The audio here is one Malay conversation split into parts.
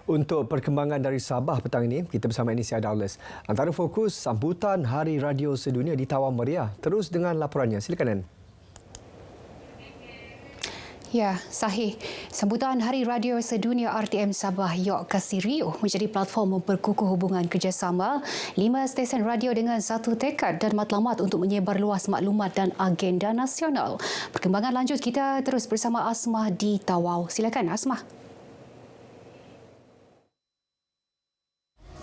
Untuk perkembangan dari Sabah petang ini, kita bersama Anisia Dowles. Antara fokus sambutan Hari Radio Sedunia di Tawau meriah. Terus dengan laporannya. Silakan, Ann. Ya, sahih. Sambutan Hari Radio Sedunia RTM Sabah Yok Kasih Riuh menjadi platform memperkukuh hubungan kerjasama 5 stesen radio dengan satu tekad dan matlamat untuk menyebar luas maklumat dan agenda nasional. Perkembangan lanjut kita terus bersama Asmah di Tawau. Silakan, Asmah.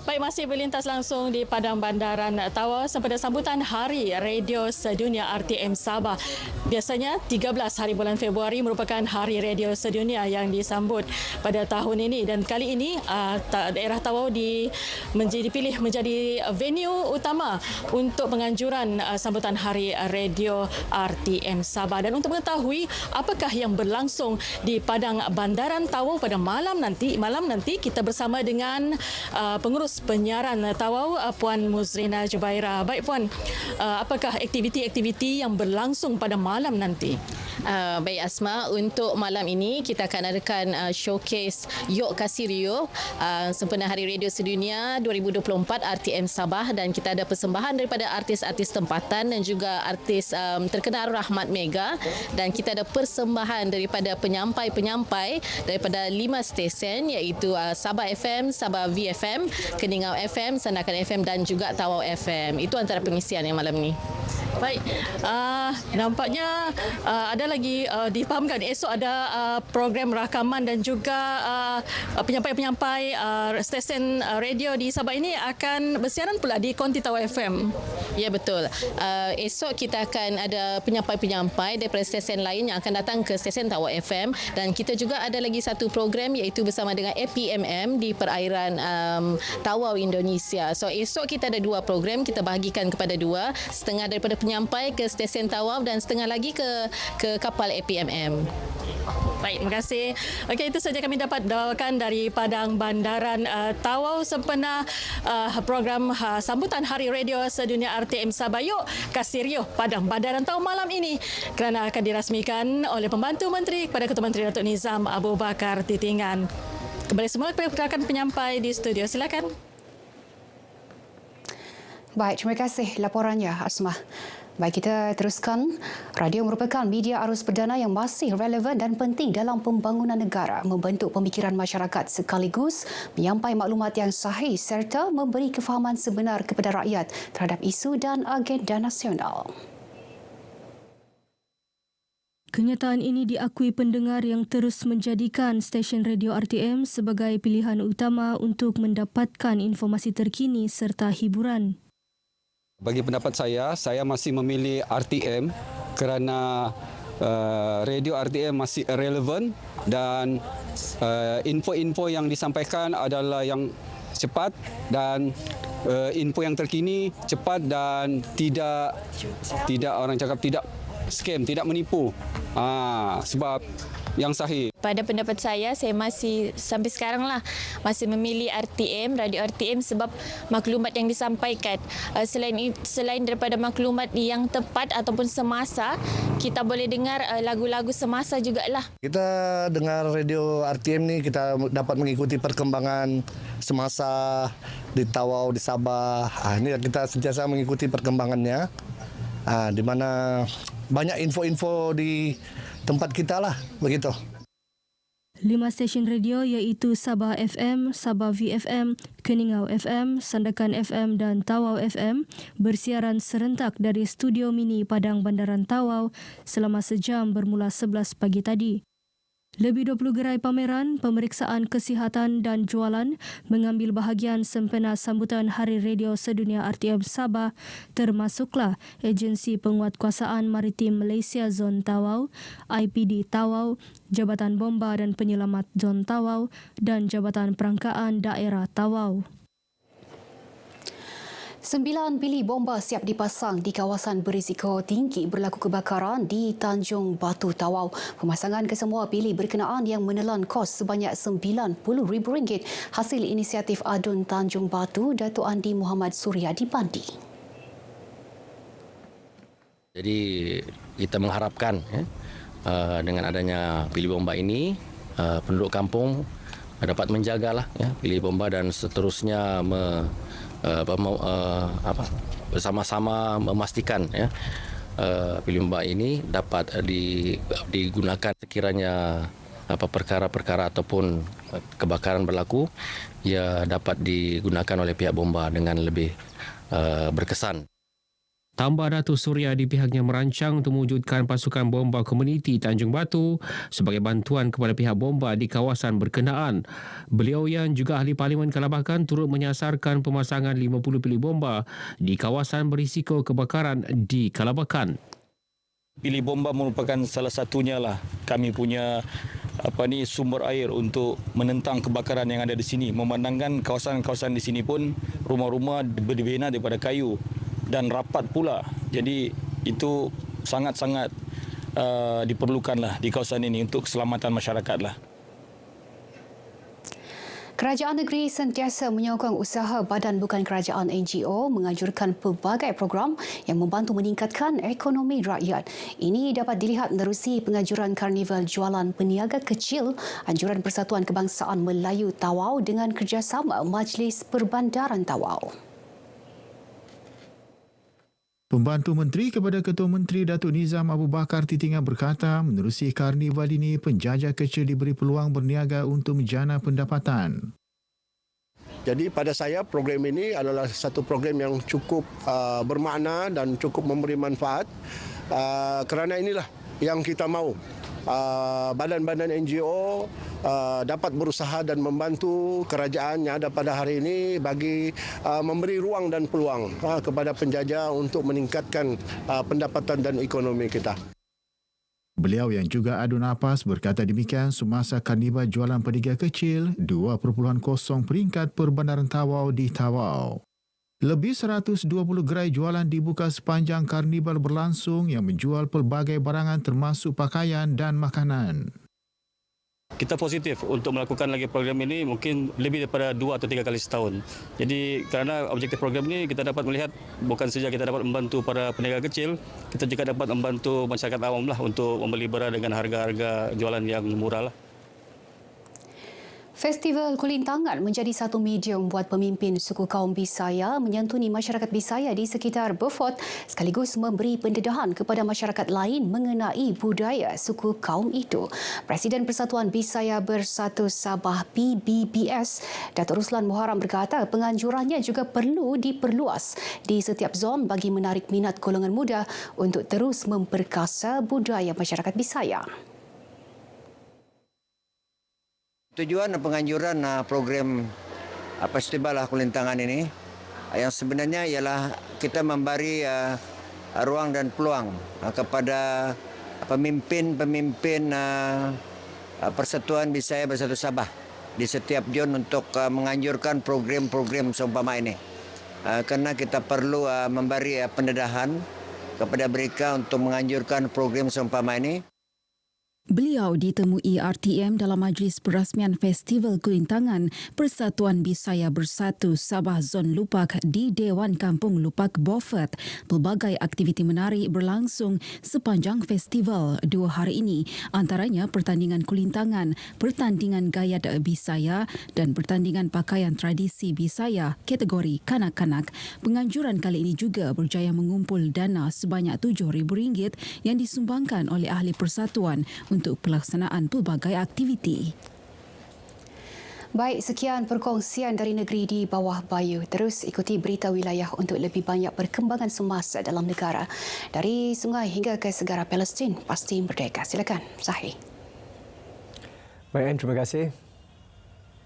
Baik, masih berlintas langsung di Padang Bandaran Tawau sempena sambutan Hari Radio Sedunia RTM Sabah. Biasanya 13 hari bulan Februari merupakan Hari Radio Sedunia yang disambut pada tahun ini, dan kali ini daerah Tawau dipilih menjadi venue utama untuk penganjuran sambutan Hari Radio RTM Sabah. Dan untuk mengetahui apakah yang berlangsung di Padang Bandaran Tawau pada malam nanti kita bersama dengan pengurus penyiaran Tawau, Puan Muzrina Jubaira. Baik Puan, apakah aktiviti-aktiviti yang berlangsung pada malam nanti? Baik Asma, untuk malam ini kita akan adakan showcase Yok Kasih Riuh sempena Hari Radio Sedunia 2024 RTM Sabah, dan kita ada persembahan daripada artis-artis tempatan dan juga artis terkenal Rahmat Mega, dan kita ada persembahan daripada penyampai-penyampai daripada 5 stesen iaitu Sabah FM, Sabah VFM, Keningau FM, Sandakan FM dan juga Tawau FM. Itu antara pengisian yang malam ni. Baik, nampaknya ada lagi difahamkan esok ada program rakaman dan juga penyampai-penyampai stesen radio di Sabah ini akan bersiaran pula di Konti Tawau FM. Ya, betul. Esok kita akan ada penyampai-penyampai daripada stesen lain yang akan datang ke stesen Tawau FM, dan kita juga ada lagi satu program iaitu bersama dengan APMM di perairan Tawau Indonesia. So esok kita ada 2 program, kita bahagikan kepada 2, setengah daripada penyampai ke stesen Tawau dan setengah lagi ke kapal APMM. Baik, terima kasih. Okey, itu saja kami dapat bawakan dari Padang Bandaran Tawau sempena program sambutan Hari Radio Sedunia RTM Sabah Yok Kasih Riuh Padang Bandaran Tawau malam ini, kerana akan dirasmikan oleh Pembantu Menteri kepada Ketua Menteri Datuk Nizam Abu Bakar Titingan. Kembali semula kepada rakan penyampai di studio. Silakan. Baik, terima kasih laporannya, Asmah. Baik, kita teruskan. Radio merupakan media arus perdana yang masih relevan dan penting dalam pembangunan negara, membentuk pemikiran masyarakat sekaligus menyampai maklumat yang sahih serta memberi kefahaman sebenar kepada rakyat terhadap isu dan agenda nasional. Kenyataan ini diakui pendengar yang terus menjadikan stesen radio RTM sebagai pilihan utama untuk mendapatkan informasi terkini serta hiburan. Bagi pendapat saya masih memilih RTM kerana radio RTM masih relevan dan info-info yang disampaikan adalah yang cepat dan info yang terkini, cepat dan tidak orang cakap tidak scam, tidak menipu. Sebab yang sahih. Pada pendapat saya masih sampai sekarang masih memilih RTM, radio RTM sebab maklumat yang disampaikan. Selain daripada maklumat yang tepat ataupun semasa, kita boleh dengar lagu-lagu semasa jugalah. Kita dengar radio RTM ni kita dapat mengikuti perkembangan semasa di Tawau, di Sabah. Ini kita sentiasa mengikuti perkembangannya. Di mana banyak info-info di tempat kita begitu. 5 stesen radio iaitu Sabah FM, Sabah VFM, Keningau FM, Sandakan FM dan Tawau FM bersiaran serentak dari studio mini Padang Bandaran Tawau selama sejam bermula 11 pagi tadi. Lebih 20 gerai pameran, pemeriksaan kesihatan dan jualan mengambil bahagian sempena sambutan Hari Radio Sedunia RTM Sabah, termasuklah Agensi Penguatkuasaan Maritim Malaysia Zon Tawau, IPD Tawau, Jabatan Bomba dan Penyelamat Zon Tawau dan Jabatan Perangkaan Daerah Tawau. 9 bilik bomba siap dipasang di kawasan berisiko tinggi berlaku kebakaran di Tanjung Batu Tawau. Pemasangan kesemua bilik berkenaan yang menelan kos sebanyak RM90,000 hasil inisiatif Adun Tanjung Batu Datuk Andi Muhammad Suryadi Bandi. Jadi kita mengharapkan dengan adanya bilik bomba ini penduduk kampung dapat menjagalah bilik bomba dan seterusnya bersama-sama memastikan bilik bomba ini dapat digunakan sekiranya perkara-perkara ataupun kebakaran berlaku, ia dapat digunakan oleh pihak bomba dengan lebih berkesan. Tambah Datuk Suria di pihaknya merancang untuk mewujudkan pasukan bomba komuniti Tanjung Batu sebagai bantuan kepada pihak bomba di kawasan berkenaan. Beliau yang juga ahli Parlimen Kelabakan turut menyasarkan pemasangan 50 bilik bomba di kawasan berisiko kebakaran di Kelabakan. Bilik bomba merupakan salah satunya lah kami punya sumber air untuk menentang kebakaran yang ada di sini. Memandangkan kawasan-kawasan di sini pun rumah-rumah dibina daripada kayu dan rapat pula. Jadi itu sangat-sangat diperlukanlah di kawasan ini untuk keselamatan masyarakatlah. Kerajaan negeri sentiasa menyokong usaha badan bukan kerajaan NGO menganjurkan pelbagai program yang membantu meningkatkan ekonomi rakyat. Ini dapat dilihat menerusi penganjuran Karnival Jualan Peniaga Kecil Anjuran Persatuan Kebangsaan Melayu Tawau dengan kerjasama Majlis Perbandaran Tawau. Pembantu Menteri kepada Ketua Menteri Datuk Nizam Abu Bakar Titinga berkata, menerusi karnival ini, penjajah kecil diberi peluang berniaga untuk menjana pendapatan. Jadi pada saya program ini adalah satu program yang cukup bermakna dan cukup memberi manfaat kerana inilah yang kita mahu. Badan-badan NGO dapat berusaha dan membantu kerajaan yang ada pada hari ini bagi memberi ruang dan peluang kepada penjajah untuk meningkatkan pendapatan dan ekonomi kita. Beliau yang juga adu napas berkata demikian semasa Karnival Jualan Peniaga Kecil 2.0 peringkat Perbandaran Tawau di Tawau. Lebih 120 gerai jualan dibuka sepanjang karnival berlangsung yang menjual pelbagai barangan termasuk pakaian dan makanan. Kita positif untuk melakukan lagi program ini mungkin lebih daripada 2 atau 3 kali setahun. Jadi kerana objektif program ini kita dapat melihat bukan saja kita dapat membantu para peniaga kecil, kita juga dapat membantu masyarakat awam lah untuk membeli barang dengan harga-harga jualan yang murah lah. Festival Kulintangan menjadi satu medium buat pemimpin suku kaum Bisaya menyantuni masyarakat Bisaya di sekitar Beaufort sekaligus memberi pendedahan kepada masyarakat lain mengenai budaya suku kaum itu. Presiden Persatuan Bisaya Bersatu Sabah PBBS, Datuk Ruslan Muharram berkata penganjurannya juga perlu diperluas di setiap zon bagi menarik minat golongan muda untuk terus memperkasa budaya masyarakat Bisaya. Tujuan penganjuran program Festival Kulintangan ini yang sebenarnya ialah kita memberi ruang dan peluang kepada pemimpin-pemimpin Persatuan Bisaya Bersatu Sabah di setiap zon untuk menganjurkan program-program seumpama ini. Karena kita perlu memberi pendedahan kepada mereka untuk menganjurkan program seumpama ini. Beliau ditemui RTM dalam majlis perasmian Festival Kulintangan Persatuan Bisaya Bersatu Sabah Zon Lupak di Dewan Kampung Lupak Beaufort. Pelbagai aktiviti menarik berlangsung sepanjang festival 2 hari ini, antaranya pertandingan kulintangan, pertandingan gayat Bisaya dan pertandingan pakaian tradisi Bisaya kategori kanak-kanak. Penganjuran kali ini juga berjaya mengumpul dana sebanyak RM7,000 yang disumbangkan oleh ahli persatuan untuk pelaksanaan pelbagai aktiviti. Baik, sekian perkongsian dari negeri di bawah Bayu. Terus ikuti berita wilayah untuk lebih banyak perkembangan semasa dalam negara. Dari sungai hingga ke segara Palestin, pasti merdeka. Silakan, Zahir. Baik, terima kasih.